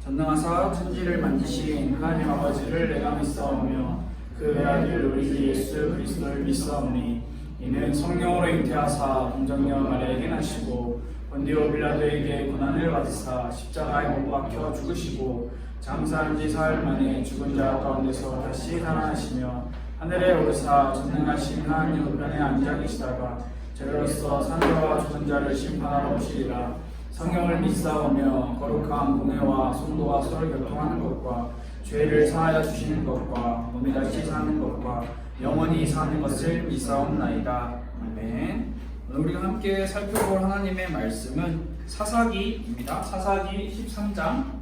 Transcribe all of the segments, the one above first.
전능하사 천지를 만드신 하나님 아버지를 내가 믿사오며 그 외아들 우리 주 예수 그리스도를 믿사오니 이는 성령으로 잉태하사 동정녀 마리아에게 나시고 본디오 빌라도에게 고난을 받으사 십자가에 못 박혀 죽으시고 장사한 지 사흘 만에 죽은 자 가운데서 다시 살아나시며 하늘에 오르사 전능하신 하나님 우편에 앉아 계시다가 저희로서 산자와 죽은 자를 심판하러 오시리라. 성령을 믿사오며 거룩한 공회와 성도와 서로 교통하는 것과 죄를 사하여 주시는 것과 몸이 다시 사는 것과 영원히 사는 것을 믿사옵나이다. 아멘. 오늘 우리가 함께 살펴볼 하나님의 말씀은 사사기입니다. 사사기 13장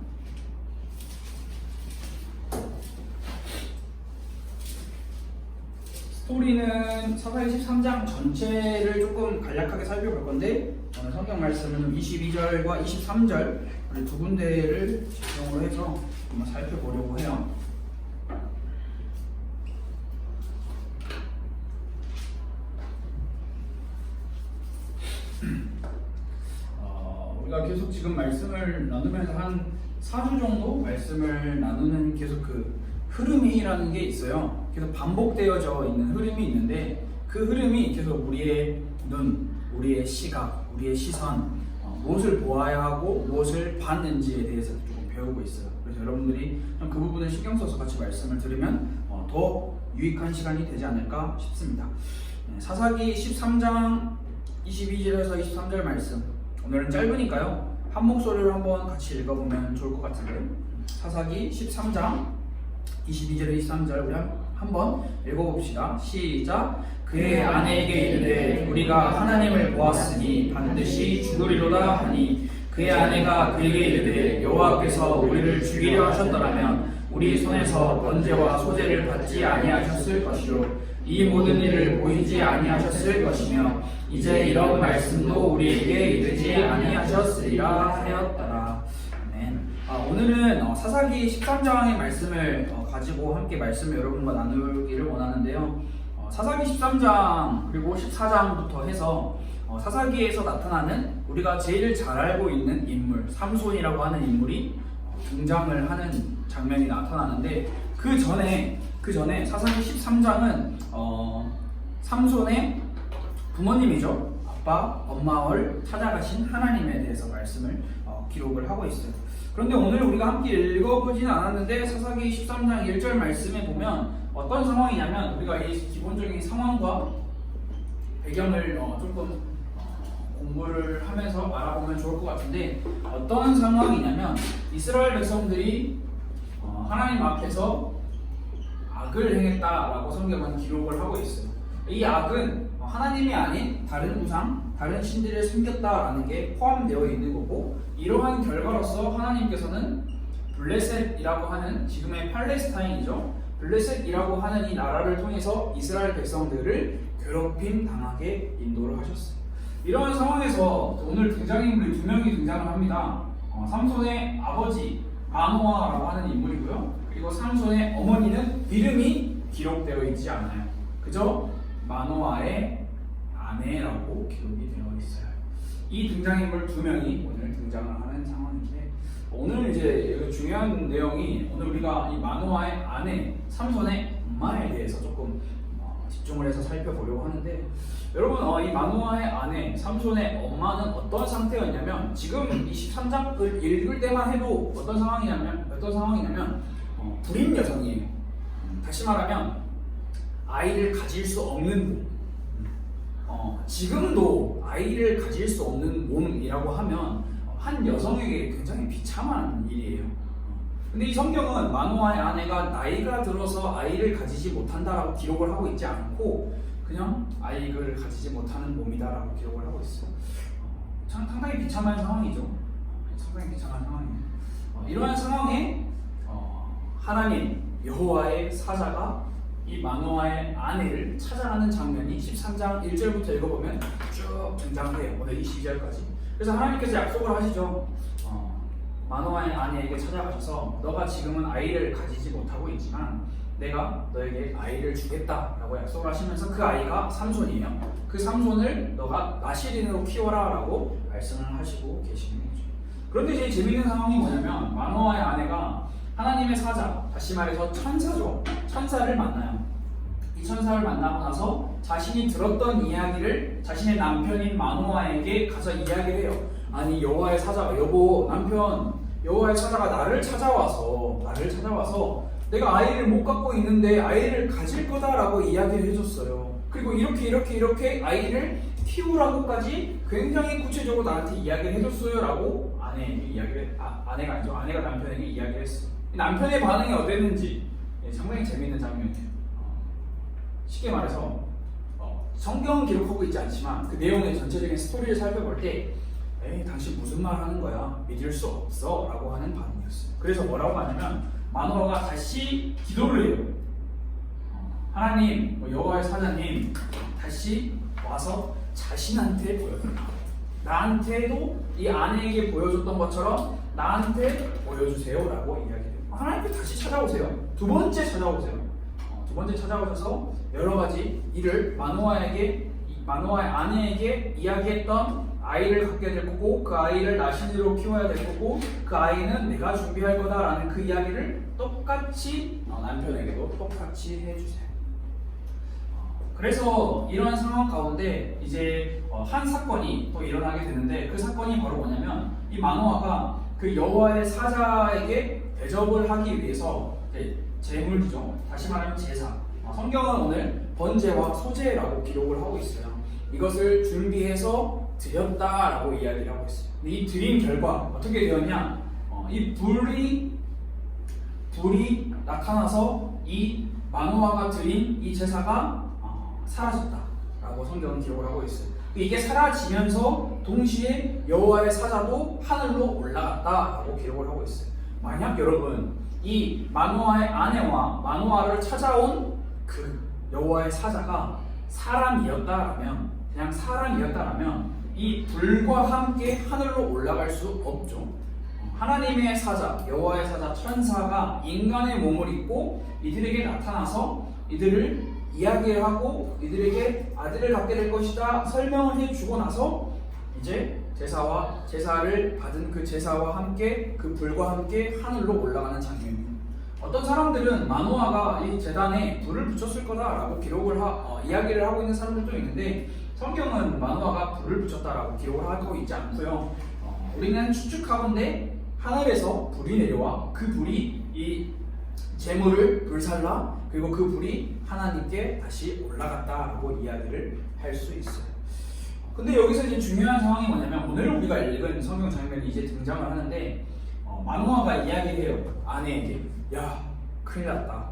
스토리는 사사기 13장 전체를 조금 간략하게 살펴볼 건데 오늘 성경 말씀은 22절과 23절 두 군데를 집중으로 해서 한번 살펴보려고 해요. 우리가 계속 지금 말씀을 나누면서 한 4주 정도 말씀을 나누는 계속 그 흐름이라는 게 있어요. 계속 반복되어져 있는 흐름이 있는데 그 흐름이 계속 우리의 눈, 우리의 시각, 우리의 시선, 무엇을 보아야 하고 무엇을 봤는지에 대해서 조금 배우고 있어요. 그래서 여러분들이 그 부분을 신경 써서 같이 말씀을 들으면 더 유익한 시간이 되지 않을까 싶습니다. 사사기 13장 22절에서 23절 말씀, 오늘은 짧으니까요 한 목소리로 한번 같이 읽어보면 좋을 것 같은데 사사기 13장 22절에 23절 우리 한번 읽어봅시다. 시작. 그의 아내에게 이르되 우리가 하나님을 보았으니 반드시 죽으리로다 하니 그의 아내가 그에게 이르되 여호와께서 우리를 죽이려 하셨더라면 우리 손에서 번제와 소제를 받지 아니하셨을 것이요 이 모든 일을 보이지 아니하셨을 것이며 이제 이런 말씀도 우리에게 이르지 아니하셨으리라 하였더라. 아멘. 오늘은 사사기 13장의 말씀을 가지고 함께 말씀을 여러분과 나누기를 원하는데요. 사사기 13장 그리고 14장부터 해서 사사기에서 나타나는 우리가 제일 잘 알고 있는 인물 삼손이라고 하는 인물이 등장을 하는 장면이 나타나는데 그 전에 사사기 13장은 삼손의 부모님이죠. 아빠, 엄마를 찾아가신 하나님에 대해서 말씀을 기록을 하고 있어요. 그런데 오늘 우리가 함께 읽어보지는 않았는데 사사기 13장 1절 말씀에 보면 어떤 상황이냐면 우리가 이 기본적인 상황과 배경을 조금 공부를 하면서 알아보면 좋을 것 같은데 어떤 상황이냐면 이스라엘 백성들이 하나님 앞에서 악을 행했다라고 성경은 기록을 하고 있어요. 이 악은 하나님이 아닌 다른 우상, 다른 신들을 섬겼다라는 게 포함되어 있는 거고 이러한 결과로서 하나님께서는 블레셋이라고 하는 지금의 팔레스타인이죠. 블레셋이라고 하는 이 나라를 통해서 이스라엘 백성들을 괴롭힘 당하게 인도를 하셨어요. 이러한 상황에서 오늘 등장인물이 두 명이 등장을 합니다. 삼손의 아버지 마노아라고 하는 인물이고요. 그리고 삼손의 어머니는 이름이 기록되어 있지 않아요. 그저 마노아의 아내라고 기록이 되어 있어요. 이 등장인물 두 명이 오늘 등장을 하는 상황인데 오늘 이제 중요한 내용이 오늘 우리가 이 마노아의 아내 삼손의 엄마에 대해서 조금 집중을 해서 살펴보려고 하는데 여러분 이 마노아의 아내 삼손의 엄마는 어떤 상태였냐면 지금 23장을 읽을 때만 해도 어떤 상황이냐면 불임 여성이에요. 다시 말하면 아이를 가질 수 없는 몸. 지금도 아이를 가질 수 없는 몸이라고 하면 한 여성에게 굉장히 비참한 일이에요. 근데 이 성경은 마노아의 아내가 나이가 들어서 아이를 가지지 못한다라고 기록을 하고 있지 않고 그냥 아이를 가지지 못하는 몸이다라고 기록을 하고 있어요. 상당히 비참한 상황이죠. 상당히 비참한 상황이에요. 이러한 상황에 하나님 여호와의 사자가 이 마노아의 아내를 찾아가는 장면이 13장 1절부터 읽어보면 쭉 등장해요. 오늘 22절까지. 그래서 하나님께서 약속을 하시죠. 마노아의 아내에게 찾아가셔서 너가 지금은 아이를 가지지 못하고 있지만 내가 너에게 아이를 주겠다라고 약속을 하시면서 그 아이가 삼손이에요. 그 삼손을 너가 나시린으로 키워라 라고 말씀을 하시고 계시는 거죠. 그런데 제일 재밌는 상황이 뭐냐면 마노아의 아내가 하나님의 사자, 다시 말해서 천사죠. 천사를 만나요. 이 천사를 만나고 나서 자신이 들었던 이야기를 자신의 남편인 마노아에게 가서 이야기를 해요. 아니 여호와의 사자가 여보 남편 여호와의 사자가 나를 찾아와서 내가 아이를 못 갖고 있는데 아이를 가질 거다라고 이야기를 해줬어요. 그리고 이렇게 아이를 키우라고까지 굉장히 구체적으로 나한테 이야기를 해줬어요라고 아내가 아니죠. 아내가 남편에게 이야기를 했어요. 남편의 반응이 어땠는지 상당히 재미있는 장면이에요. 쉽게 말해서 성경은 기록하고 있지 않지만 그 내용의 전체적인 스토리를 살펴볼 때 에이 당신 무슨 말 하는 거야 믿을 수 없어 라고 하는 반응이었어요. 그래서 뭐라고 하냐면 마노아가 다시 기도를 해요. 하나님 여호와의 사자님 다시 와서 자신한테 보여달라. 나한테도 이 아내에게 보여줬던 것처럼 나한테 보여주세요 라고 이야기해요. 하나님께 다시 찾아오세요. 두 번째 찾아오세요. 두 번째 찾아오셔서 여러 가지 일을 마노아의 아내에게 이야기했던 아이를 갖게 될 거고 그 아이를 나신으로 키워야 될 거고 그 아이는 내가 준비할 거다라는 그 이야기를 똑같이 남편에게도 똑같이 해주세요. 그래서 이런 상황 가운데 이제 한 사건이 또 일어나게 되는데 그 사건이 바로 뭐냐면 이 마노아가 그 여호와의 사자에게 대접을 하기 위해서 제물이죠. 다시 말하면 제사. 성경은 오늘 번제와 소제라고 기록을 하고 있어요. 이것을 준비해서 드렸다라고 이야기를 하고 있어요. 근데 이 드린 결과 어떻게 되었냐? 이 불이 나타나서 이 마노아가 드린 이 제사가 사라졌다라고 성경은 기록을 하고 있어요. 이게 사라지면서 동시에 여호와의 사자도 하늘로 올라갔다라고 기록을 하고 있어요. 만약 여러분 이 마노아의 아내와 마노아를 찾아온 그 여호와의 사자가 그냥 사람이었다라면 이 불과 함께 하늘로 올라갈 수 없죠. 하나님의 사자, 여호와의 사자, 천사가 인간의 몸을 입고 이들에게 나타나서 이들을 이야기를 하고 이들에게 아들을 갖게 될 것이다 설명을 해주고 나서 이제 제사를 받은 그 제사와 함께 그 불과 함께 하늘로 올라가는 장면입니다. 어떤 사람들은 마노아가 이 제단에 불을 붙였을 거다라고 이야기를 하고 있는 사람들도 있는데 성경은 마노아가 불을 붙였다라고 기록을 하고 있지 않고요. 우리는 추측하건대 하늘에서 불이 내려와 그 불이 이 재물을 불살라 그리고 그 불이 하나님께 다시 올라갔다라고 이야기를 할 수 있어요. 근데 여기서 이제 중요한 상황이 뭐냐면 오늘 우리가 읽은 성경 장면이 이제 등장을 하는데 마노아가 이야기해요. 아내에게 야 큰일 났다.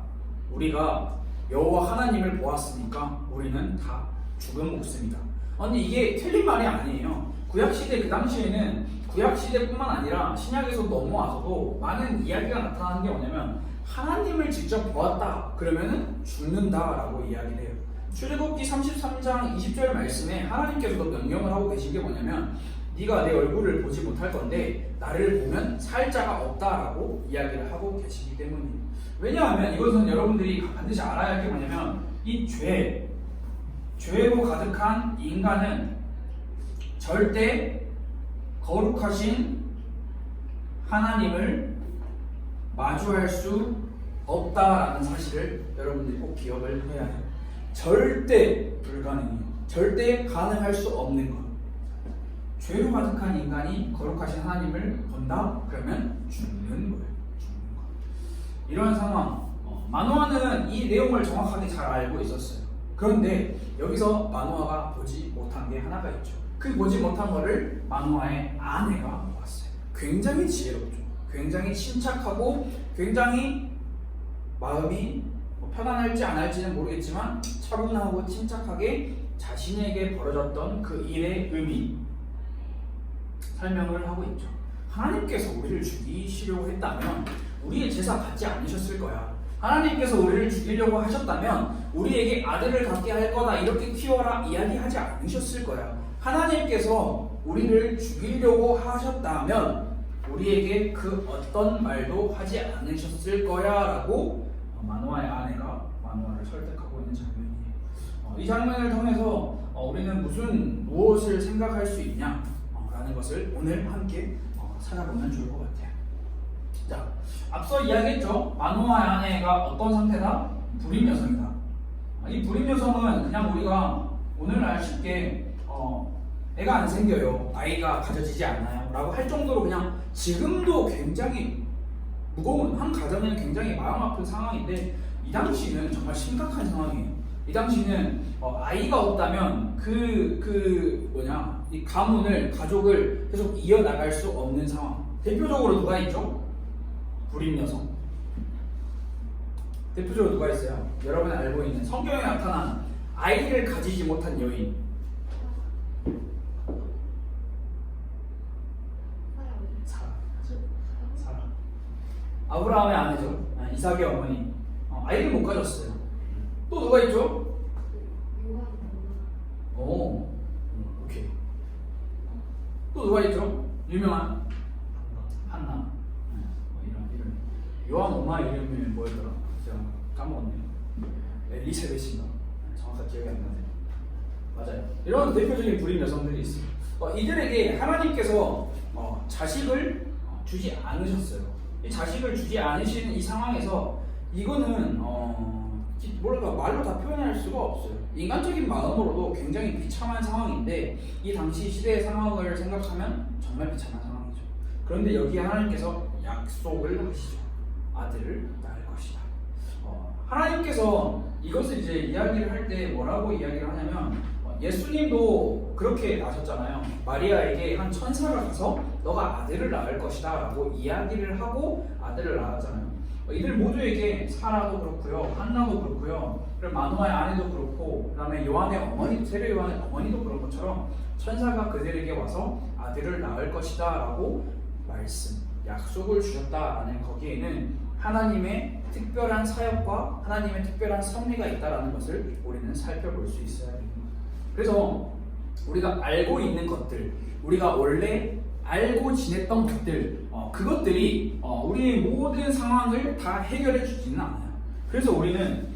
우리가 여호와 하나님을 보았으니까 우리는 다 죽은 목숨이다. 근데 이게 틀린 말이 아니에요. 구약시대 그 당시에는 구약시대뿐만 아니라 신약에서 넘어와서도 많은 이야기가 나타나는 게 뭐냐면 하나님을 직접 보았다 그러면은 죽는다라고 이야기를 해요. 출애굽기 33장 20절 말씀에 하나님께서도 명령을 하고 계신 게 뭐냐면 네가 내 얼굴을 보지 못할 건데 나를 보면 살자가 없다라고 이야기를 하고 계시기 때문이에요. 왜냐하면 이것은 여러분들이 반드시 알아야 할 게 뭐냐면 이 죄로 가득한 인간은 절대 거룩하신 하나님을 마주할 수 없다라는 사실을 여러분들이 꼭 기억을 해야 해요. 절대 불가능해요. 절대 가능할 수 없는 것. 죄로 가득한 인간이 거룩하신 하나님을 본다? 그러면 죽는 거예요. 이런 상황. 마노아는 이 내용을 정확하게 잘 알고 있었어요. 그런데 여기서 마노아가 보지 못한 게 하나가 있죠. 그 보지 못한 거를 마노아의 아내가 보았어요. 굉장히 지혜롭죠. 굉장히 침착하고 굉장히 마음이 편안할지 안 할지는 모르겠지만 차분하고 침착하게 자신에게 벌어졌던 그 일의 의미 설명을 하고 있죠. 하나님께서 우리를 죽이시려고 했다면 우리의 제사 받지 않으셨을 거야. 하나님께서 우리를 죽이려고 하셨다면 우리에게 아들을 갖게 할 거다 이렇게 키워라 이야기하지 않으셨을 거야. 하나님께서 우리를 죽이려고 하셨다면 우리에게 그 어떤 말도 하지 않으셨을 거야 라고 마노아의 아내가 마노아를 설득하고 있는 장면이에요. 이 장면을 통해서 우리는 무엇을 생각할 수 있냐 라는 라는 것을 오늘 함께 찾아보면 좋을 것 같아요. 자, 앞서 이야기했죠. 마노아의 아내가 어떤 상태다? 불임 여성이다. 이 불임 여성은 그냥 우리가 오늘날 쉽게 애가 안 생겨요, 아이가 가져지지 않아요 라고 할 정도로 그냥 지금도 굉장히 무거운, 한 가정에는 굉장히 마음 아픈 상황인데, 이 당시는 정말 심각한 상황이에요. 이 당시는 아이가 없다면 이 가문을, 가족을 계속 이어나갈 수 없는 상황. 대표적으로 누가 있죠? 불임 여성. 대표적으로 누가 있어요? 여러분이 알고 있는 성경에 나타난 아이를 가지지 못한 여인. 사라. 아브라함의 아내죠. 이삭의 어머니. 아이를 못 가졌어요. 또 누가 있죠? 오케이. 또 누가 있죠? 유명한 한나. 이런 요한 엄마 이름이 뭐였더라? 제가 까먹었네요. 엘리세벳인가? 정확하게 기억이 안 나네요. 맞아요. 이런 대표적인 불임 여성들이 있어요. 이들에게 하나님께서 자식을 주지 않으셨어요. 이 자식을 주지 않으시는 이 상황에서 이거는 말로 다 표현할 수가 없어요. 인간적인 마음으로도 굉장히 비참한 상황인데, 이 당시 시대의 상황을 생각하면 정말 비참한 상황이죠. 그런데 여기에 하나님께서 약속을 하시죠. 아들을 낳을 것이다. 하나님께서 이것을 이제 이야기를 할 때 뭐라고 이야기를 하냐면, 예수님도 그렇게 나셨잖아요. 마리아에게 한 천사가 가서 너가 아들을 낳을 것이다 라고 이야기를 하고 아들을 낳았잖아요. 이들 모두에게 사라도 그렇고요, 한나도 그렇고요, 그리고 마노아의 아내도 그렇고, 그 다음에 요한의 어머니, 세례 요한의 어머니도 그런 것처럼 천사가 그들에게 와서 아들을 낳을 것이다 라고 약속을 주셨다라는, 거기에는 하나님의 특별한 사역과 하나님의 특별한 섭리가 있다라는 것을 우리는 살펴볼 수 있어야 됩니다. 그래서 우리가 알고 있는 것들, 우리가 원래 알고 지냈던 것들, 그것들이 우리의 모든 상황을 다 해결해 주지는 않아요. 그래서 우리는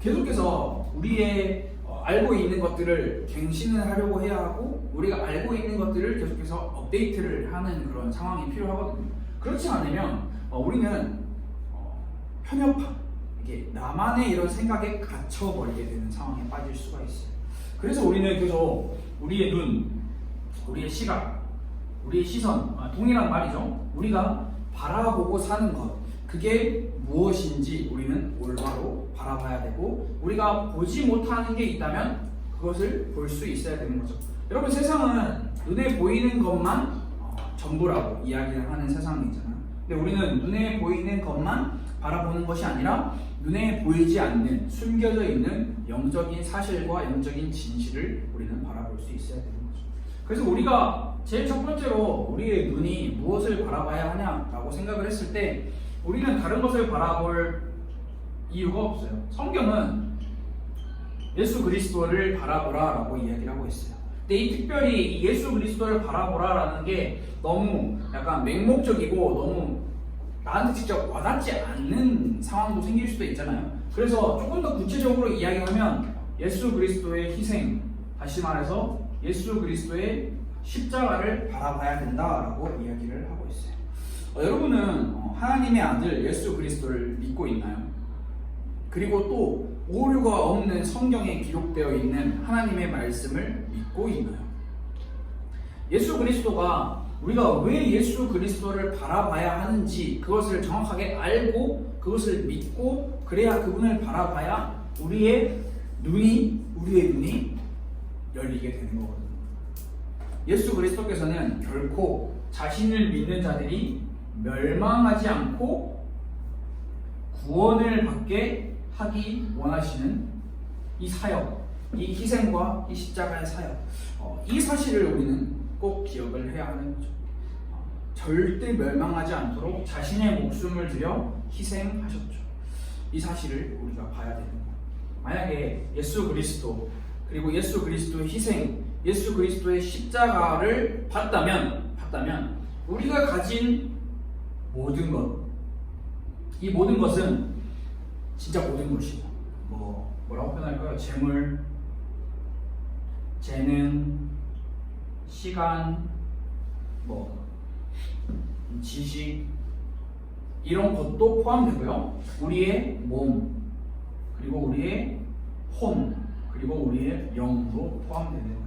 계속해서 우리의 알고 있는 것들을 갱신을 하려고 해야 하고, 우리가 알고 있는 것들을 계속해서 업데이트를 하는 그런 상황이 필요하거든요. 그렇지 않으면 우리는 편협함, 이게 나만의 이런 생각에 갇혀버리게 되는 상황에 빠질 수가 있어요. 그래서 우리는 계속 우리의 눈, 우리의 시각, 우리의 시선, 동일한 말이죠. 우리가 바라보고 사는 것, 그게 무엇인지 우리는 올바로 바라봐야 되고, 우리가 보지 못하는 게 있다면 그것을 볼 수 있어야 되는 거죠. 여러분, 세상은 눈에 보이는 것만 전부라고 이야기를 하는 세상이잖아요. 근데 우리는 눈에 보이는 것만 바라보는 것이 아니라 눈에 보이지 않는, 숨겨져 있는 영적인 사실과 영적인 진실을 우리는 바라볼 수 있어야 되는 거죠. 그래서 우리가 제일 첫 번째로 우리의 눈이 무엇을 바라봐야 하냐라고 생각을 했을 때, 우리는 다른 것을 바라볼 이유가 없어요. 성경은 예수 그리스도를 바라보라 라고 이야기를 하고 있어요. 근데 이 특별히 예수 그리스도를 바라보라 라는 게 너무 약간 맹목적이고 너무 나한테 직접 와닿지 않는 상황도 생길 수도 있잖아요. 그래서 조금 더 구체적으로 이야기하면 예수 그리스도의 희생, 다시 말해서 예수 그리스도의 십자가를 바라봐야 된다라고 이야기를 하고 있어요. 여러분은 하나님의 아들 예수 그리스도를 믿고 있나요? 그리고 또 오류가 없는 성경에 기록되어 있는 하나님의 말씀을 믿고 있나요? 예수 그리스도가, 우리가 왜 예수 그리스도를 바라봐야 하는지 그것을 정확하게 알고 그것을 믿고, 그래야 그분을 바라봐야 우리의 눈이 열리게 되는 거거든요. 예수 그리스도께서는 결코 자신을 믿는 자들이 멸망하지 않고 구원을 받게 하기 원하시는 이 사역, 이 희생과 이 십자가의 사역, 이 사실을 우리는 꼭 기억을 해야 하는 거죠. 절대 멸망하지 않도록 자신의 목숨을 들여 희생하셨죠. 이 사실을 우리가 봐야 되는 거예요. 만약에 예수 그리스도, 그리고 예수 그리스도의 희생, 예수 그리스도의 십자가를 봤다면 우리가 가진 모든 것, 이 모든 것은 진짜 모든 것이고, 뭐라고 표현할까요? 재물, 재능, 시간, 지식 이런 것도 포함되고요. 우리의 몸, 그리고 우리의 혼, 그리고 우리의 영도 포함되는 거예요.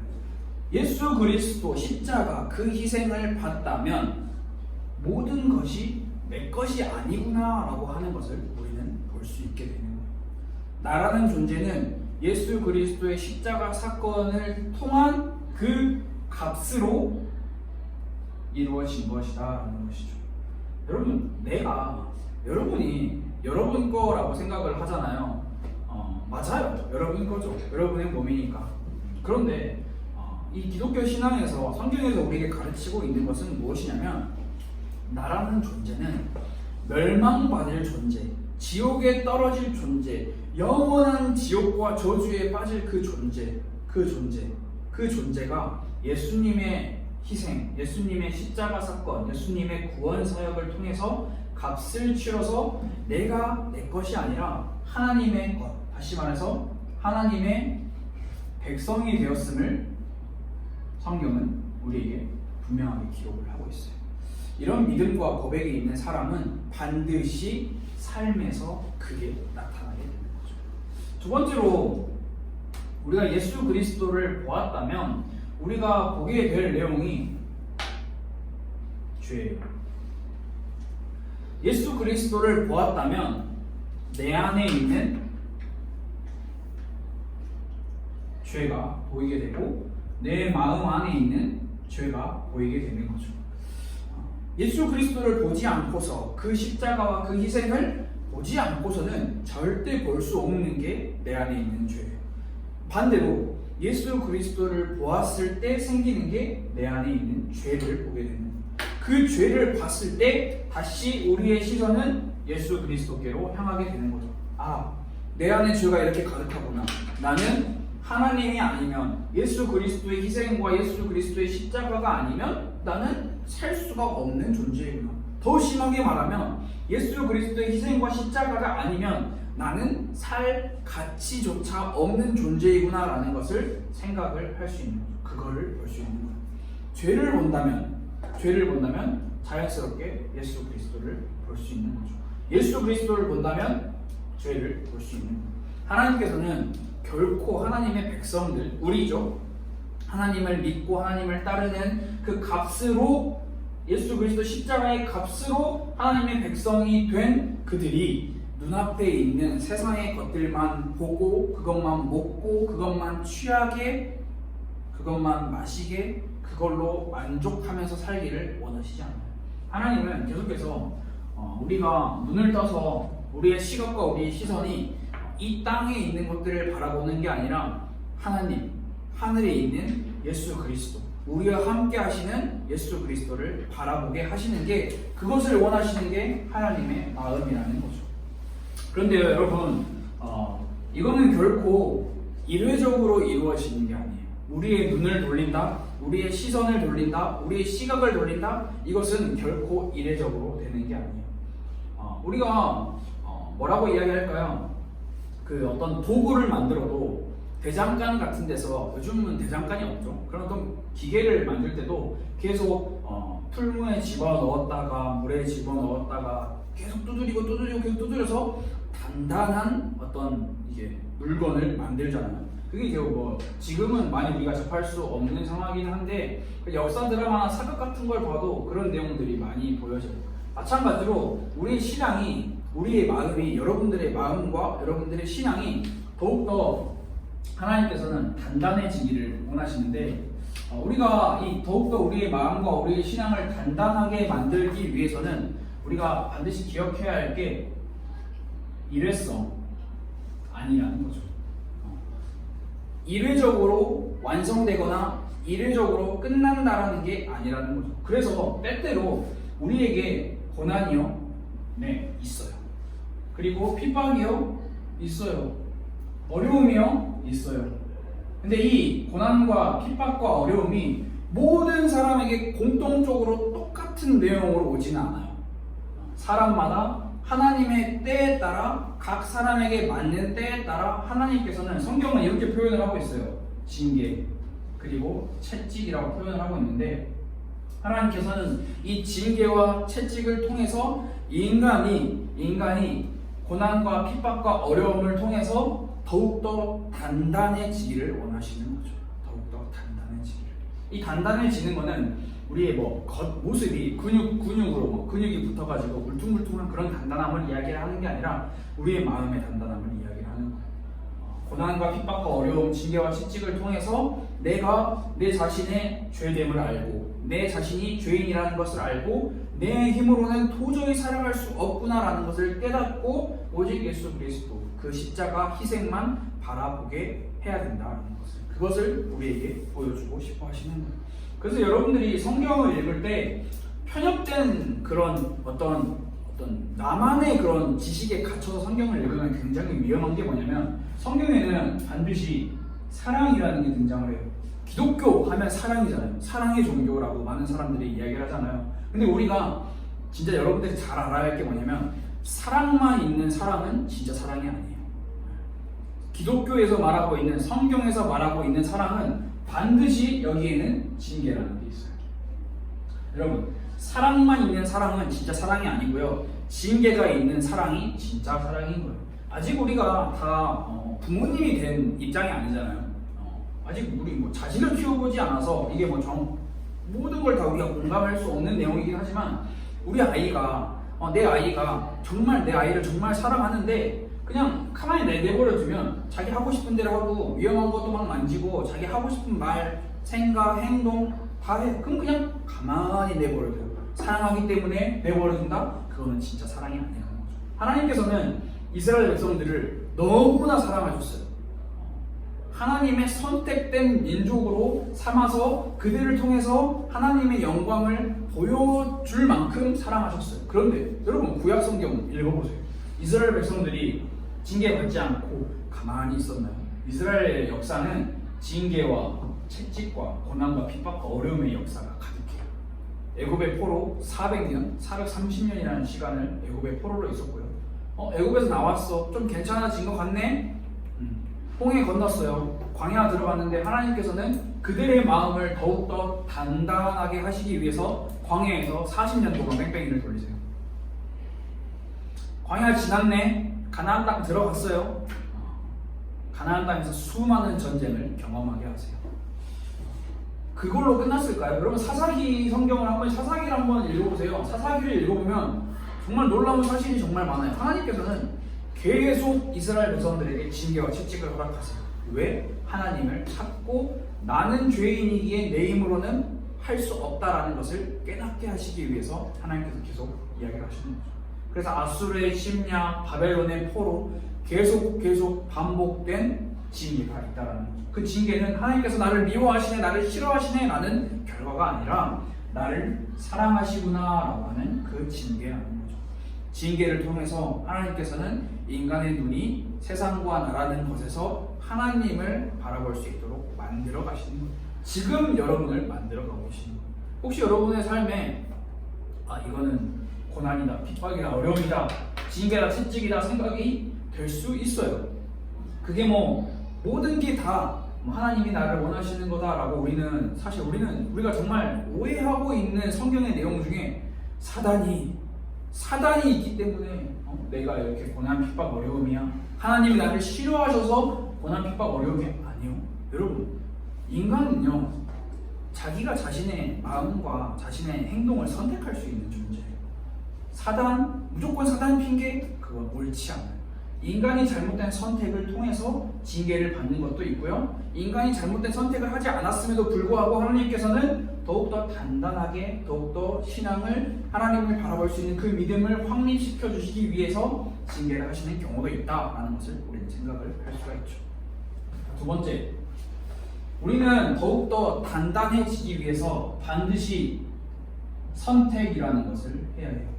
예수 그리스도 십자가 그 희생을 받다면 모든 것이 내 것이 아니구나라고 하는 것을 우리는 볼 수 있게 되는 거예요. 나라는 존재는 예수 그리스도의 십자가 사건을 통한 그 값으로 이루어진 것이다라는 것이죠. 여러분, 여러분이 여러분 거라고 생각을 하잖아요. 맞아요. 여러분 거죠. 여러분의 몸이니까. 그런데 이 기독교 신앙에서 성경에서 우리에게 가르치고 있는 것은 무엇이냐면 나라는 존재는 멸망받을 존재, 지옥에 떨어질 존재, 영원한 지옥과 저주에 빠질 그 존재가 예수님의 희생, 예수님의 십자가 사건, 예수님의 구원 사역을 통해서 값을 치러서 내가 내 것이 아니라 하나님의 것, 다시 말해서 하나님의 백성이 되었음을 성경은 우리에게 분명하게 기록을 하고 있어요. 이런 믿음과 고백이 있는 사람은 반드시 삶에서 그게 나타나게 되는 거죠. 두 번째로 우리가 예수 그리스도를 보았다면 우리가 보게 될 내용이 죄예요. 예수 그리스도를 보았다면 내 안에 있는 죄가 보이게 되고 내 마음 안에 있는 죄가 보이게 되는 거죠. 예수 그리스도를 보지 않고서 그 십자가와 그 희생을 보지 않고서는 절대 볼 수 없는 게 내 안에 있는 죄예요. 반대로 예수 그리스도를 보았을 때 생기는 게 내 안에 있는 죄를 보게 되는 그 죄를 봤을 때 다시 우리의 시선은 예수 그리스도께로 향하게 되는 거죠. 내 안에 죄가 이렇게 가득하구나. 나는 하나님이 아니면 예수 그리스도의 희생과 예수 그리스도의 십자가가 아니면 나는 살 수가 없는 존재이구나. 더 심하게 말하면 예수 그리스도의 희생과 십자가가 아니면 나는 살 가치조차 없는 존재이구나 라는 것을 생각을 할 수 있는 거죠. 그거를 볼 수 있는 거예요. 죄를 본다면 자연스럽게 예수 그리스도를 볼 수 있는 거죠. 예수 그리스도를 본다면 죄를 볼 수 있는 거예요. 하나님께서는 결코 하나님의 백성들, 우리죠. 하나님을 믿고 하나님을 따르는 그 값으로 예수 그리스도 십자가의 값으로 하나님의 백성이 된 그들이 눈앞에 있는 세상의 것들만 보고 그것만 먹고 그것만 취하게 그것만 마시게 그걸로 만족하면서 살기를 원하시지 않아요. 하나님은 계속해서 우리가 눈을 떠서 우리의 시각과 우리의 시선이 이 땅에 있는 것들을 바라보는 게 아니라 하나님, 하늘에 있는 예수 그리스도, 우리와 함께 하시는 예수 그리스도를 바라보게 하시는 게 그것을 원하시는 게 하나님의 마음이라는 거죠. 그런데요, 여러분, 이거는 결코 일회적으로 이루어지는 게 아니에요. 우리의 눈을 돌린다, 우리의 시선을 돌린다, 우리의 시각을 돌린다, 이것은 결코 일회적으로 되는 게 아니에요. 우리가 뭐라고 이야기할까요? 그 어떤 도구를 만들어도 대장간 같은 데서, 요즘은 대장간이 없죠. 그런 어떤 기계를 만들 때도 계속 풀무에 집어넣었다가 물에 집어넣었다가 계속 두드리고 계속 두드려서 단단한 어떤 이게 물건을 만들잖아요. 그게 이제 지금은 많이 우리가 접할 수 없는 상황이긴 한데 역사 드라마나 사극 같은 걸 봐도 그런 내용들이 많이 보여져요. 마찬가지로 우리의 신앙이, 우리의 마음이, 여러분들의 마음과 여러분들의 신앙이 더욱더 하나님께서는 단단해지기를 원하시는데 우리가 더욱더 우리의 마음과 우리의 신앙을 단단하게 만들기 위해서는 우리가 반드시 기억해야 할 게 일회성 아니라는 거죠. 일회적으로 완성되거나 일회적으로 끝난다라는 게 아니라는 거죠. 그래서 때때로 우리에게 고난이요, 네, 있어요. 그리고 핍박이요, 있어요. 어려움이요, 있어요. 근데 이 고난과 핍박과 어려움이 모든 사람에게 공통적으로 똑같은 내용으로 오지는 않아요. 사람마다 하나님의 때에 따라, 각 사람에게 맞는 때에 따라 하나님께서는, 성경은 이렇게 표현을 하고 있어요. 징계 그리고 채찍이라고 표현을 하고 있는데 하나님께서는 이 징계와 채찍을 통해서 인간이 고난과 핍박과 어려움을 통해서 더욱더 단단해지기를 원하시는 거죠. 더욱더 단단해지기를. 이 단단해지는 거는 우리의 겉모습이 근육으로 근육이 붙어가지고 울퉁불퉁한 그런 단단함을 이야기를 하는 게 아니라 우리의 마음의 단단함을 이야기를 하는 거예요. 고난과 핍박과 어려움, 징계와 채찍을 통해서 내가 내 자신의 죄됨을 알고 내 자신이 죄인이라는 것을 알고 내 힘으로는 도저히 살아갈 수 없구나라는 것을 깨닫고 오직 예수 그리스도 그 십자가 희생만 바라보게 해야 된다는 그것을 우리에게 보여주고 싶어 하시는 거예요. 그래서 여러분들이 성경을 읽을 때 편협된 그런 어떤 나만의 그런 지식에 갇혀서 성경을 읽으면 굉장히 위험한 게 뭐냐면 성경에는 반드시 사랑이라는 게 등장을 해요. 기독교 하면 사랑이잖아요. 사랑의 종교라고 많은 사람들이 이야기를 하잖아요. 근데 우리가 진짜 여러분들이 잘 알아야 할 게 뭐냐면 사랑만 있는 사랑은 진짜 사랑이 아니에요. 기독교에서 말하고 있는 성경에서 말하고 있는 사랑은 반드시 여기에는 징계라는 게 있어요. 여러분 사랑만 있는 사랑은 진짜 사랑이 아니고요. 징계가 있는 사랑이 진짜 사랑인 거예요. 아직 우리가 다 부모님이 된 입장이 아니잖아요. 아직 우리 자식을 키워보지 않아서 이게 모든 걸 다 우리가 공감할 수 없는 내용이긴 하지만 우리 아이가 내 아이가 정말 내 아이를 정말 사랑하는데 그냥 가만히 내버려 두면 자기 하고 싶은 대로 하고 위험한 것도 막 만지고 자기 하고 싶은 말, 생각, 행동 다 해. 그럼 그냥 가만히 내버려 둬요. 사랑하기 때문에 내버려 둔다? 그거는 진짜 사랑이 아니라는 거죠. 하나님께서는 이스라엘 백성들을 너무나 사랑하셨어요. 하나님의 선택된 민족으로 삼아서 그들을 통해서 하나님의 영광을 보여줄 만큼 사랑하셨어요. 그런데 여러분 구약 성경 읽어보세요. 이스라엘 백성들이 징계받지 않고 가만히 있었나요? 이스라엘의 역사는 징계와 채찍과 고난과 핍박과 어려움의 역사가 가득해요. 애굽의 포로 400년, 430년이라는 시간을 애굽의 포로로 있었고요. 애굽에서 나왔어. 좀 괜찮아진 것 같네? 홍해 건넜어요. 광야 들어갔는데 하나님께서는 그들의 마음을 더욱더 단단하게 하시기 위해서 광야에서 40년 동안 뺑뺑이를 돌리세요. 광야 지났네. 가나안 땅 들어갔어요. 가나안 땅에서 수많은 전쟁을 경험하게 하세요. 그걸로 끝났을까요? 여러분 사사기 성경을 사사기를 한번 읽어보세요. 사사기를 읽어보면 정말 놀라운 사실이 정말 많아요. 하나님께서는 계속 이스라엘 백성들에게 징계와 채찍을 허락하세요. 왜? 하나님을 찾고 나는 죄인이기에 내 힘으로는 할 수 없다라는 것을 깨닫게 하시기 위해서 하나님께서 계속 이야기를 하시는 거죠. 그래서 아수르의 침략, 바벨론의 포로 계속 반복된 징계가 있다라는 거죠. 그 징계는 하나님께서 나를 미워하시네, 나를 싫어하시네 라는 결과가 아니라 나를 사랑하시구나라고 하는 그 징계라는 거죠. 징계를 통해서 하나님께서는 인간의 눈이 세상과 나라는 것에서 하나님을 바라볼 수 있도록 만들어 가시는 거예요. 지금 여러분을 만들어 가고 계시는 거예요. 혹시 여러분의 삶에 이거는 고난이다, 핍박이다, 어려움이다, 징계다, 채찍이다 생각이 될 수 있어요. 그게 모든 게 다 하나님이 나를 원하시는 거다라고 우리가 정말 오해하고 있는 성경의 내용 중에 사단이 있기 때문에 내가 이렇게 고난, 핍박, 어려움이야. 하나님이 나를 싫어하셔서 고난, 핍박, 어려움이 아니요. 여러분 인간은요 자기가 자신의 마음과 자신의 행동을 선택할 수 있는 존재예요. 무조건 사단 핑계? 그건 옳지 않아요. 인간이 잘못된 선택을 통해서 징계를 받는 것도 있고요. 인간이 잘못된 선택을 하지 않았음에도 불구하고 하나님께서는 더욱더 단단하게 더욱더 신앙을 하나님을 바라볼 수 있는 그 믿음을 확립시켜 주시기 위해서 징계를 하시는 경우도 있다라는 것을 우리는 생각을 할 수가 있죠. 두 번째, 우리는 더욱더 단단해지기 위해서 반드시 선택이라는 것을 해야 해요.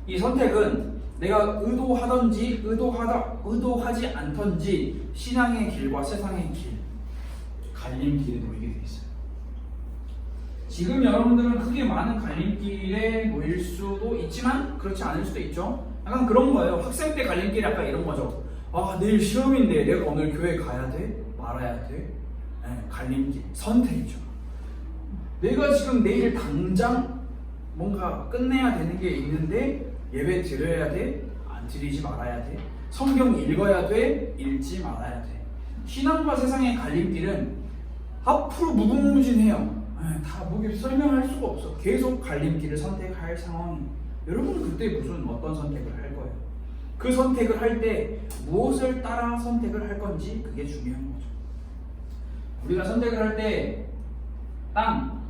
이 선택은 내가 의도하든지 의도하지 않던지 신앙의 길과 세상의 길, 갈림길에 놓이게 돼 있어요. 지금 여러분들은 크게 많은 갈림길에 놓일 수도 있지만 그렇지 않을 수도 있죠. 약간 그런 거예요. 학생 때 갈림길 약간 이런 거죠. 내일 시험인데 내가 오늘 교회 가야 돼? 말아야 돼? 갈림길, 선택이죠. 내가 지금 내일 당장 뭔가 끝내야 되는 게 있는데 예배 드려야 돼? 안 드리지 말아야 돼? 성경 읽어야 돼? 읽지 말아야 돼? 신앙과 세상의 갈림길은 앞으로 무궁무진해요. 다 뭐게 설명할 수가 없어. 계속 갈림길을 선택할 상황이. 여러분은 그때 무슨 어떤 선택을 할 거예요? 그 선택을 할 때 무엇을 따라 선택을 할 건지 그게 중요한 거죠. 우리가 선택을 할 때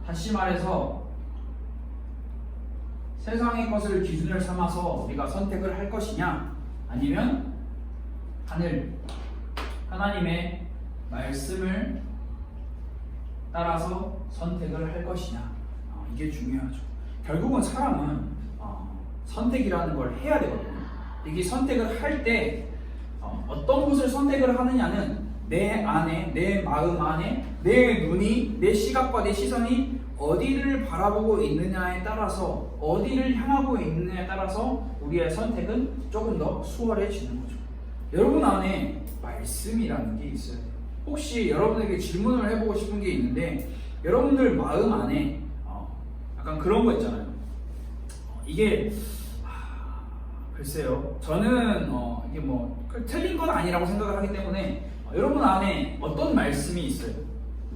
다시 말해서 세상의 것을 기준을 삼아서 우리가 선택을 할 것이냐, 아니면 하나님의 말씀을 따라서 선택을 할 것이냐, 이게 중요하죠. 결국은 사람은 선택이라는 걸 해야 되거든요. 이게 선택을 할 때 어떤 것을 선택을 하느냐는 내 안에, 내 마음 안에, 내 눈이, 내 시각과 내 시선이 어디를 바라보고 있느냐에 따라서, 어디를 향하고 있느냐에 따라서 우리의 선택은 조금 더 수월해지는 거죠. 여러분 안에 말씀이라는 게 있어요. 혹시 여러분에게 질문을 해보고 싶은 게 있는데, 여러분들 마음 안에 약간 그런 거 있잖아요. 이게 글쎄요, 저는 이게 뭐 틀린 건 아니라고 생각을 하기 때문에 여러분 안에 어떤 말씀이 있어요?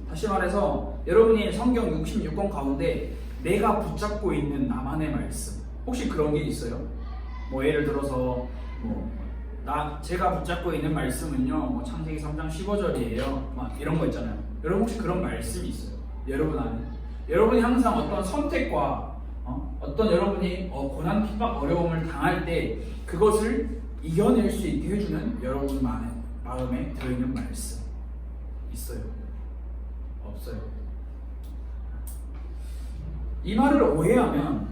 다시 말해서 여러분이 성경 66권 가운데 내가 붙잡고 있는 나만의 말씀, 혹시 그런 게 있어요? 뭐 예를 들어서 제가 붙잡고 있는 말씀은요, 창세기 3장 15절이에요. 막 이런 거 있잖아요. 여러분 혹시 그런 말씀이 있어요? 여러분 안에? 여러분이 항상 어떤 선택과 어떤 여러분이 고난, 핍박, 어려움을 당할 때 그것을 이겨낼 수 있게 해주는 여러분 마음에 들어있는 말씀 있어요? 없어요? 이 말을 오해하면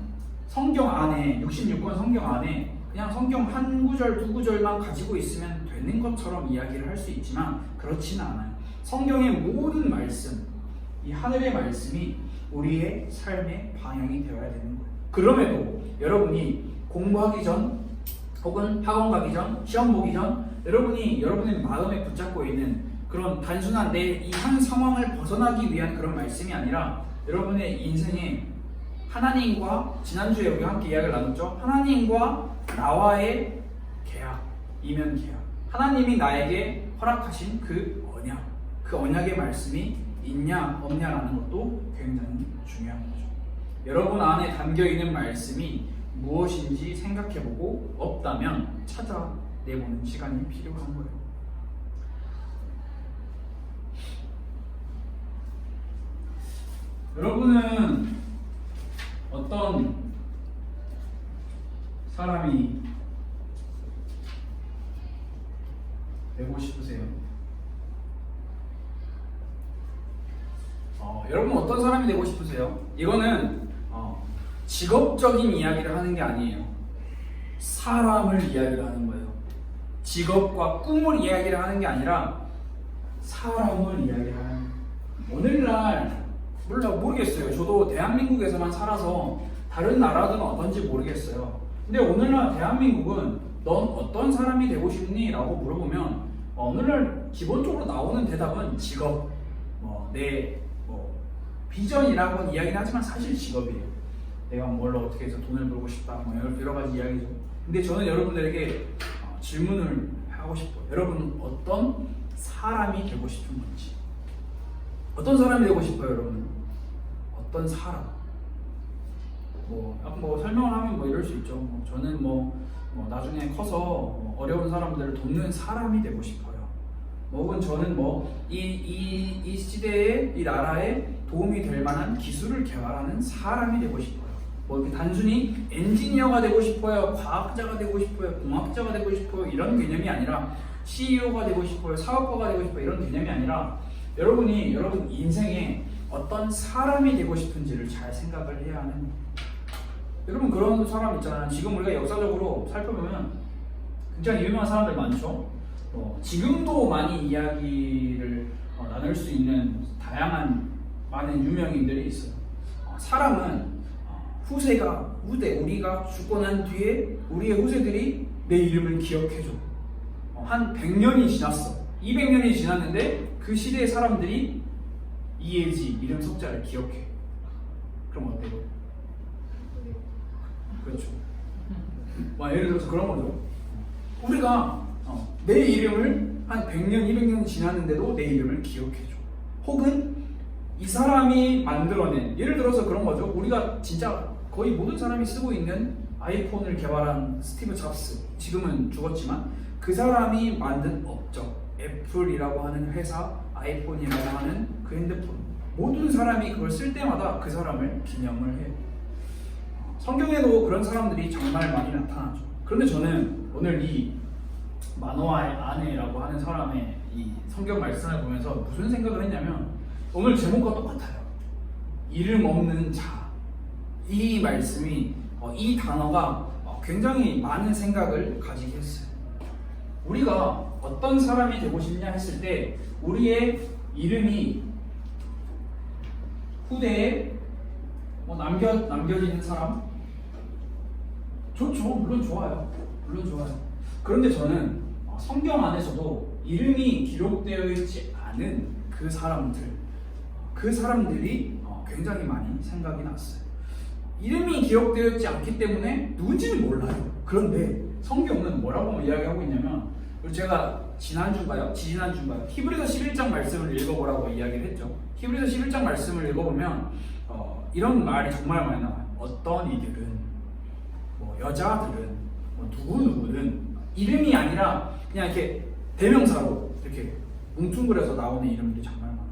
성경 안에, 66권 성경 안에 그냥 성경 한 구절, 두 구절만 가지고 있으면 되는 것처럼 이야기를 할 수 있지만 그렇지는 않아요. 성경의 모든 말씀, 이 하늘의 말씀이 우리의 삶의 방향이 되어야 되는 거예요. 그럼에도 여러분이 공부하기 전, 혹은 학원 가기 전, 시험 보기 전, 여러분이 여러분의 마음에 붙잡고 있는 그런 단순한 내 이 한 상황을 벗어나기 위한 그런 말씀이 아니라 여러분의 인생에 하나님과, 지난주에 우리 함께 이야기를 나눴죠. 하나님과 나와의 계약, 이면 계약. 하나님이 나에게 허락하신 그 언약, 그 언약의 말씀이 있냐 없냐라는 것도 굉장히 중요한 거죠. 여러분 안에 담겨있는 말씀이 무엇인지 생각해보고 없다면 찾아내보는 시간이 필요한 거예요. 여러분은 어떤 사람이 되고 싶으세요? 여러분 어떤 사람이 되고 싶으세요? 이거는 직업적인 이야기를 하는 게 아니에요. 사람을 이야기를 하는 거예요. 직업과 꿈을 이야기를 하는 게 아니라 사람을 이야기를 하는 거예요. 오늘날 모르겠어요. 저도 대한민국에서만 살아서 다른 나라들은 어떤지 모르겠어요. 근데 오늘날 대한민국은 넌 어떤 사람이 되고 싶니? 라고 물어보면 오늘날 기본적으로 나오는 대답은 직업, 내 비전이라고 이야기는 하지만 사실 직업이에요. 내가 뭘 어떻게 해서 돈을 벌고 싶다, 여러 가지 이야기죠. 근데 저는 여러분들에게 질문을 하고 싶어요. 여러분은 어떤 사람이 되고 싶은 건지, 어떤 사람이 되고 싶어요, 여러분? 어떤 사람? 설명을 하면 이럴 수 있죠. 저는 나중에 커서 어려운 사람들을 돕는 사람이 되고 싶어요. 혹은 저는 이 시대에, 이 나라에 도움이 될 만한 기술을 개발하는 사람이 되고 싶어요. 이렇게 단순히 엔지니어가 되고 싶어요, 과학자가 되고 싶어요, 공학자가 되고 싶어요, 이런 개념이 아니라 CEO가 되고 싶어요, 사업가가 되고 싶어요, 이런 개념이 아니라 여러분이 여러분 인생에 어떤 사람이 되고 싶은지를 잘 생각을 해야 하는, 여러분 그런 사람 있잖아요. 지금 우리가 역사적으로 살펴보면 굉장히 유명한 사람들 많죠. 지금도 많이 이야기를 나눌 수 있는 다양한 많은 유명인들이 있어요. 사람은 우리가 죽고 난 뒤에 우리의 후세들이 내 이름을 기억해줘. 한 100년이 지났어. 200년이 지났는데 그 시대의 사람들이 이혜지 이름 석자를 기억해. 그럼 어때요? 그렇죠. 예를 들어서 그런 거죠. 우리가 내 이름을 한 100년, 200년 지났는데도 내 이름을 기억해줘. 혹은 이 사람이 만들어낸, 예를 들어서 그런 거죠. 우리가 진짜 거의 모든 사람이 쓰고 있는 아이폰을 개발한 스티브 잡스, 지금은 죽었지만 그 사람이 만든 업적, 애플이라고 하는 회사, 아이폰이라고 하는 그 핸드폰, 모든 사람이 그걸 쓸 때마다 그 사람을 기념을 해요. 성경에도 그런 사람들이 정말 많이 나타나죠. 그런데 저는 오늘 이 마노아의 아내라고 하는 사람의 이 성경 말씀을 보면서 무슨 생각을 했냐면, 오늘 제목과 똑같아요. 이름 없는 자. 이 말씀이, 이 단어가 굉장히 많은 생각을 가지게 했어요. 우리가 어떤 사람이 되고 싶냐 했을 때 우리의 이름이 후대에 남겨지는 사람? 좋죠. 물론 좋아요. 그런데 저는 성경 안에서도 이름이 기록되어 있지 않은 그 사람들이 굉장히 많이 생각이 났어요. 이름이 기록되어 있지 않기 때문에 누군지는 몰라요. 그런데 성경은 뭐라고 이야기하고 있냐면, 제가 지지난주인가요? 히브리서 11장 말씀을 읽어보라고 이야기를 했죠. 히브리서 11장 말씀을 읽어보면 이런 말이 정말 많이 나와요. 어떤 이들은, 여자들은, 누구는 이름이 아니라 그냥 이렇게 대명사로 이렇게 뭉뚱그려서 나오는 이름들이 정말 많아요.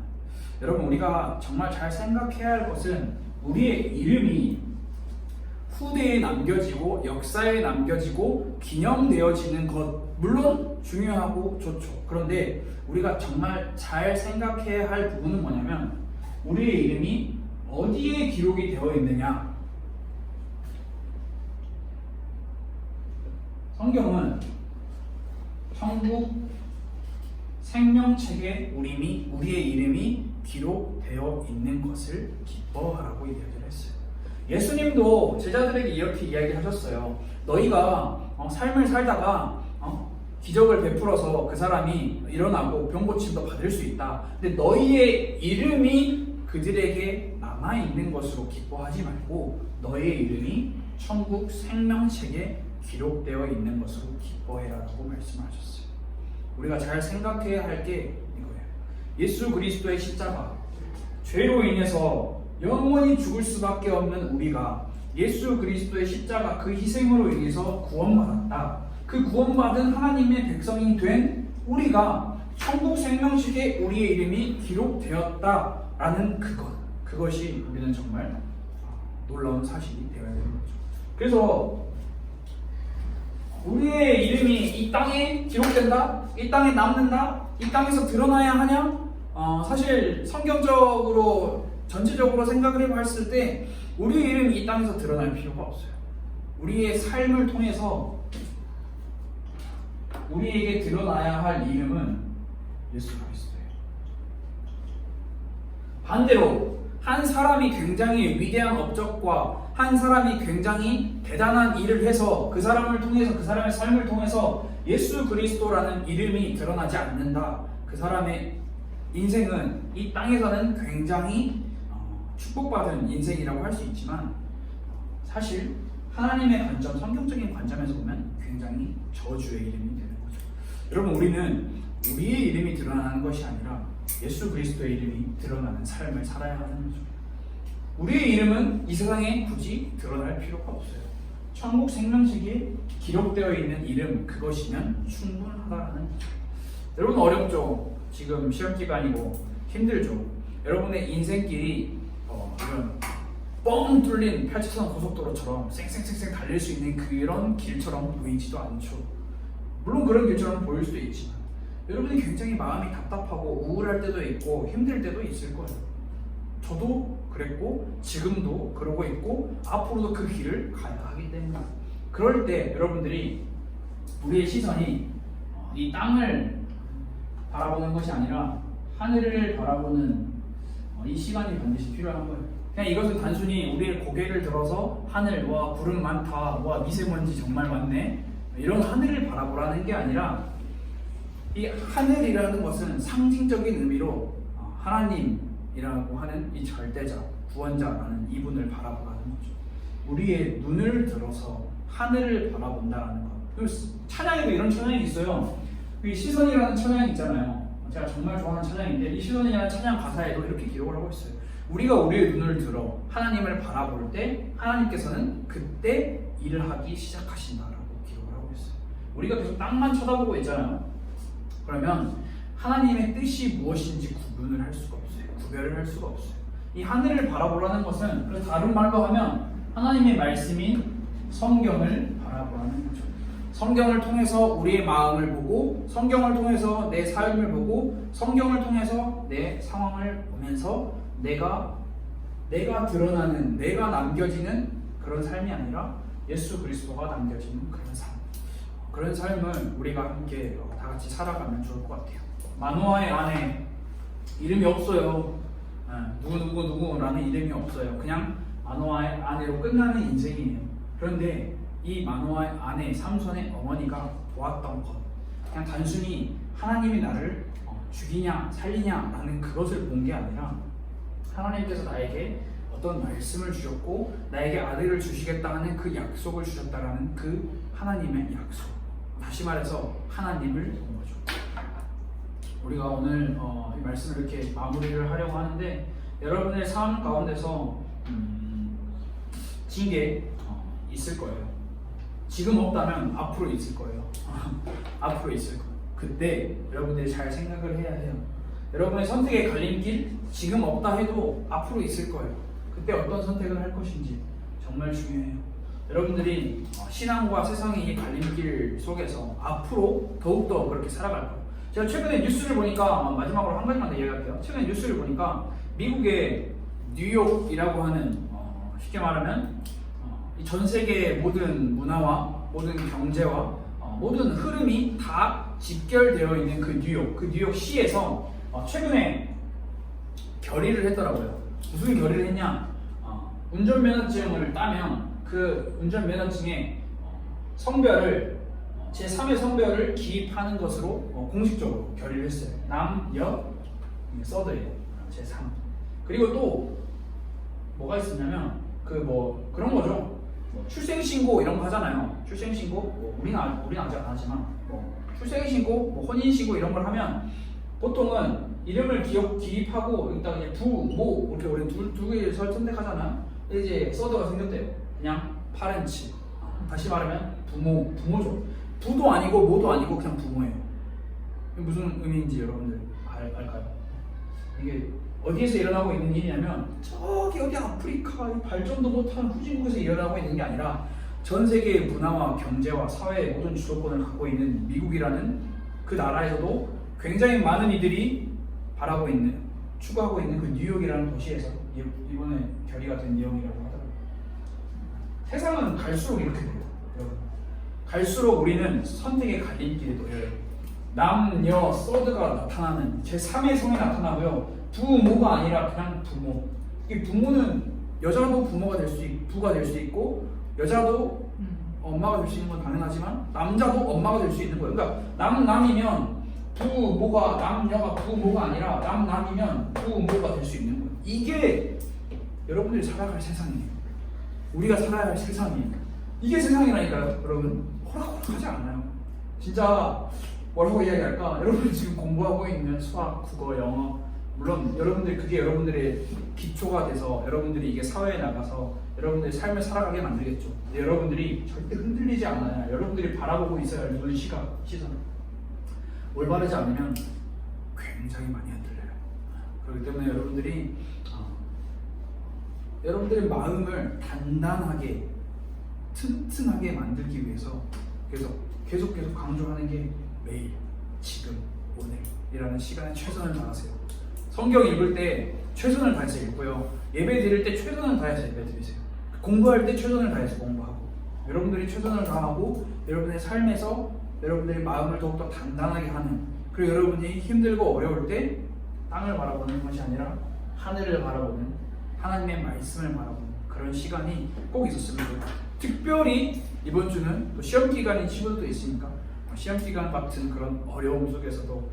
여러분, 우리가 정말 잘 생각해야 할 것은 우리의 이름이 후대에 남겨지고 역사에 남겨지고 기념되어지는 것, 물론 중요하고 좋죠. 그런데 우리가 정말 잘 생각해야 할 부분은 뭐냐면, 우리의 이름이 어디에 기록이 되어 있느냐. 성경은 천국 생명책에 우리의 이름이 기록되어 있는 것을 기뻐하라고 이야기를 했어요. 예수님도 제자들에게 이렇게 이야기하셨어요. 너희가 삶을 살다가 기적을 베풀어서 그 사람이 일어나고 병 고침도 받을 수 있다. 근데 너희의 이름이 그들에게 남아있는 것으로 기뻐하지 말고 너희의 이름이 천국 생명책에 기록되어 있는 것으로 기뻐해라라고 말씀하셨어요. 우리가 잘 생각해야 할 게 이거예요. 예수 그리스도의 십자가, 죄로 인해서 영원히 죽을 수밖에 없는 우리가 예수 그리스도의 십자가, 그 희생으로 인해서 구원받았다. 그 구원받은 하나님의 백성이 된 우리가 천국 생명책에 우리의 이름이 기록되었다라는 그것이 우리는 정말 놀라운 사실이 되어야 되는 거죠. 그래서 우리의 이름이 이 땅에 기록된다? 이 땅에 남는다? 이 땅에서 드러나야 하냐? 사실 성경적으로 전체적으로 생각을 해봤을 때 우리의 이름이 이 땅에서 드러날 필요가 없어요. 우리의 삶을 통해서 우리에게 드러나야 할 이름은 예수 그리스도예요. 반대로 한 사람이 굉장히 위대한 업적과 한 사람이 굉장히 대단한 일을 해서 그 사람을 통해서, 그 사람의 삶을 통해서 예수 그리스도라는 이름이 드러나지 않는다. 그 사람의 인생은 이 땅에서는 굉장히 축복받은 인생이라고 할 수 있지만 사실 하나님의 관점, 성경적인 관점에서 보면 굉장히 저주의 이름이 되는 거죠. 여러분, 우리는 우리의 이름이 드러나는 것이 아니라 예수 그리스도의 이름이 드러나는 삶을 살아야 하는 거죠. 우리의 이름은 이 세상에 굳이 드러날 필요가 없어요. 천국 생명책에 기록되어 있는 이름, 그것이면 충분하다는 거죠. 여러분, 어렵죠? 지금 시험 기간이고 힘들죠? 여러분의 인생길이 이런 뻥 뚫린 8차선 고속도로처럼 쌩쌩쌩쌩 달릴 수 있는 그런 길처럼 보이지도 않죠. 물론 그런 길처럼 보일 수도 있지만 여러분이 굉장히 마음이 답답하고 우울할 때도 있고 힘들 때도 있을 거예요. 저도 그랬고 지금도 그러고 있고 앞으로도 그 길을 가야 하기 때문에, 그럴 때 여러분들이 우리의 시선이 이 땅을 바라보는 것이 아니라 하늘을 바라보는 이 시간이 반드시 필요한 거예요. 그냥 이것은 단순히 우리의 고개를 들어서 하늘, 와 구름 많다, 와 미세먼지 정말 많네, 이런 하늘을 바라보라는 게 아니라 이 하늘이라는 것은 상징적인 의미로 하나님이라고 하는 이 절대자, 구원자라는 이분을 바라보라는 거죠. 우리의 눈을 들어서 하늘을 바라본다라는 것. 찬양에도 이런 찬양이 있어요. 이 시선이라는 찬양이 있잖아요. 제가 정말 좋아하는 찬양인데 이 시선이라는 찬양 가사에도 이렇게 기록을 하고 있어요. 우리가 우리의 눈을 들어 하나님을 바라볼 때 하나님께서는 그때 일을 하기 시작하신다라고 기록을 하고 있어요. 우리가 계속 땅만 쳐다보고 있잖아요. 그러면 하나님의 뜻이 무엇인지 구분을 할 수가 없어요. 구별을 할 수가 없어요. 이 하늘을 바라보라는 것은 그래서 다른 말로 하면 하나님의 말씀인 성경을 바라보라는 거죠. 성경을 통해서 우리의 마음을 보고 성경을 통해서 내 삶을 보고 성경을 통해서 내 상황을 보면서 내가 드러나는, 내가 남겨지는 그런 삶이 아니라 예수 그리스도가 남겨지는 그런 삶. 그런 삶을 우리가 함께 다 같이 살아가면 좋을 것 같아요. 마노아의 아내 이름이 없어요. 누구라는 이름이 없어요. 그냥 마노아의 아내로 끝나는 인생이에요. 그런데 이 마노아의 아내 삼손의 어머니가 보았던 것, 그냥 단순히 하나님이 나를 죽이냐 살리냐라는 그것을 본 게 아니라 하나님께서 나에게 어떤 말씀을 주셨고 나에게 아들을 주시겠다 하는 그 약속을 주셨다라는 그 하나님의 약속. 다시 말해서 하나님을 본 거죠. 우리가 오늘 이 말씀을 이렇게 마무리를 하려고 하는데 여러분의 삶 가운데서 징계 있을 거예요. 지금 없다면 앞으로 있을 거예요. 앞으로 있을 거예요. 그때 여러분들이 잘 생각을 해야 해요. 여러분의 선택의 갈림길 지금 없다 해도 앞으로 있을 거예요. 그때 어떤 선택을 할 것인지 정말 중요해요. 여러분들이 신앙과 세상의 이 갈림길 속에서 앞으로 더욱더 그렇게 살아갈 거예요. 제가 최근에 뉴스를 보니까 마지막으로 한 가지만 더 이야기할게요. 최근에 뉴스를 보니까 미국의 뉴욕이라고 하는 쉽게 말하면 전 세계의 모든 문화와 모든 경제와 모든 흐름이 다 집결되어 있는 그 뉴욕 시에서 최근에 결의를 했더라고요. 무슨 결의를 했냐? 운전면허증을 따면 그 운전면허증에 성별을 제3의 성별을 기입하는 것으로 공식적으로 결의를 했어요. 남, 여, 서드예요. 제3. 그리고 또 뭐가 있었냐면 그런 거죠. 출생신고 이런 거 하잖아요. 출생신고 우리는 아직 안 하지만 출생신고 혼인신고 이런 걸 하면 보통은 이름을 기입하고 일단 이제 부, 모 이렇게 우리 두 개를 선택하잖아요. 이제 서드가 생겼대요. 그냥 파렌치. 다시 말하면 부모죠. 부도 아니고 모도 아니고 그냥 부모예요. 이게 무슨 의미인지 여러분들 알까요? 이게 어디에서 일어나고 있는 일이냐면 저기 어디 아프리카 발전도 못한 후진국에서 일어나고 있는 게 아니라 전 세계의 문화와 경제와 사회의 모든 주도권을 갖고 있는 미국이라는 그 나라에서도 굉장히 많은 이들이 추구하고 있는 그 뉴욕이라는 도시에서 이번에 결의가 된 내용이라고 하더라고요. 세상은 갈수록 이렇게 돼요. 여러분. 갈수록 우리는 선택의 갈림길에 놓여요. 남, 여, 서드가 나타나는 제3의 성이 나타나고요. 부모가 아니라 그냥 부모. 이 부모는 여자도 부모가 될 수 있고 부가 될 수 있고 여자도 엄마가 될 수 있는 건 당연하지만 남자도 엄마가 될 수 있는 거예요. 그러니까 남이면 부모가 남녀가 부모가 아니라 남이면 부모가 될 수 있는 거예요. 이게 여러분들이 살아갈 세상이에요. 우리가 살아야 할 세상이에요. 이게 세상이라니까요. 여러분 호락호락하지 않아요. 진짜 뭐라고 이야기할까? 여러분들 지금 공부하고 있는 수학, 국어, 영어 물론 여러분들 그게 여러분들의 기초가 돼서 여러분들이 이게 사회에 나가서 여러분들의 삶을 살아가게 만들겠죠. 근데 여러분들이 절대 흔들리지 않아야 여러분들이 바라보고 있어야 할 눈, 시선 올바르지 않으면 굉장히 많이 흔들려요. 그렇기 때문에 여러분들이 여러분들의 마음을 단단하게 튼튼하게 만들기 위해서 계속 강조하는 게 매일, 지금, 오늘이라는 시간에 최선을 다하세요. 성경 읽을 때 최선을 다해서 읽고요. 예배 드릴 때 최선을 다해서 예배 드리세요. 공부할 때 최선을 다해서 공부하고 여러분들이 최선을 다하고 여러분의 삶에서 여러분들의 마음을 더욱더 단단하게 하는 그리고 여러분이 힘들고 어려울 때 땅을 바라보는 것이 아니라 하늘을 바라보는 하나님의 말씀을 바라보는 그런 시간이 꼭 있었으면 좋겠어요. 특별히 이번 주는 또 시험 기간인 친구들도 있으니까 시험 기간 같은 그런 어려움 속에서도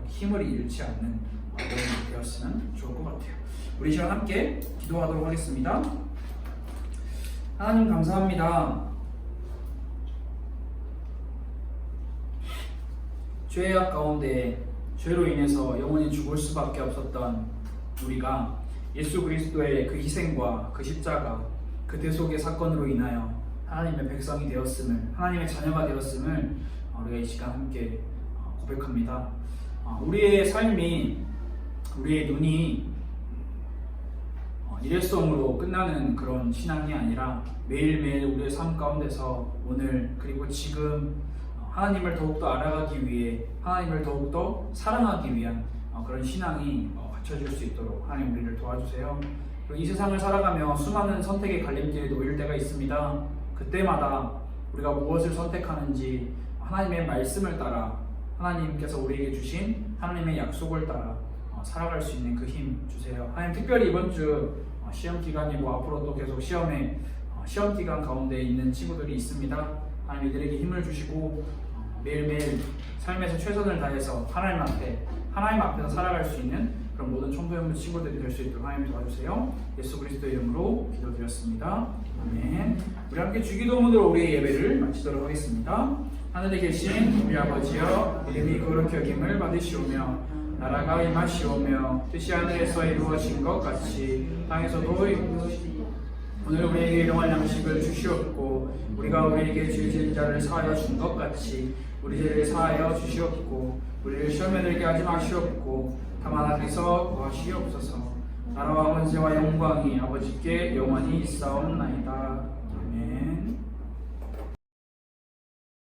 힘을 잃지 않는 어려움이 되었으면 좋을 것 같아요. 우리 시간 함께 기도하도록 하겠습니다. 하나님 감사합니다. 죄악 가운데 죄로 인해서 영원히 죽을 수밖에 없었던 우리가 예수 그리스도의 그 희생과 그 십자가, 그 대속의 사건으로 인하여 하나님의 백성이 되었음을, 하나님의 자녀가 되었음을 우리가 이 시간 함께 고백합니다. 우리의 삶이, 우리의 눈이 일회성으로 끝나는 그런 신앙이 아니라 매일매일 우리의 삶 가운데서 오늘 그리고 지금 하나님을 더욱더 알아가기 위해, 하나님을 더욱더 사랑하기 위한 그런 신앙이 갖춰질 수 있도록 하나님 우리를 도와주세요. 이 세상을 살아가며 수많은 선택의 갈림길에 놓일 때가 있습니다. 그때마다 우리가 무엇을 선택하는지 하나님의 말씀을 따라, 하나님께서 우리에게 주신 하나님의 약속을 따라 살아갈 수 있는 그 힘 주세요. 하나님, 특별히 이번 주 시험 기간이고 앞으로 또 계속 시험 기간 가운데 있는 친구들이 있습니다. 하나님, 이들에게 힘을 주시고 매일매일 삶에서 최선을 다해서 하나님 앞에서 살아갈 수 있는 그런 모든 청소년부 친구들이 될 수 있도록 하나님 도와주세요. 예수 그리스도의 이름으로 기도드렸습니다. 아멘. 우리 함께 주기도문으로 우리의 예배를 마치도록 하겠습니다. 하늘에 계신 우리 아버지여, 이름이 거룩히 여김을 받으시오며 나라가 임하시오며 뜻이 하늘에서 이루어진 것 같이 땅에서도 이루어지리. 오늘 우리에게 일용할 양식을 주시옵고 우리가 우리에게 죄진 자를 사하여 준 것 같이 우리 죄를 사하여 주시옵고 우리를 시험에 들게 하지 마시옵고 다만 악에서 구하시옵소서. 나라와 권세와 영광이 아버지께 영원히 있사옵나이다. 아멘.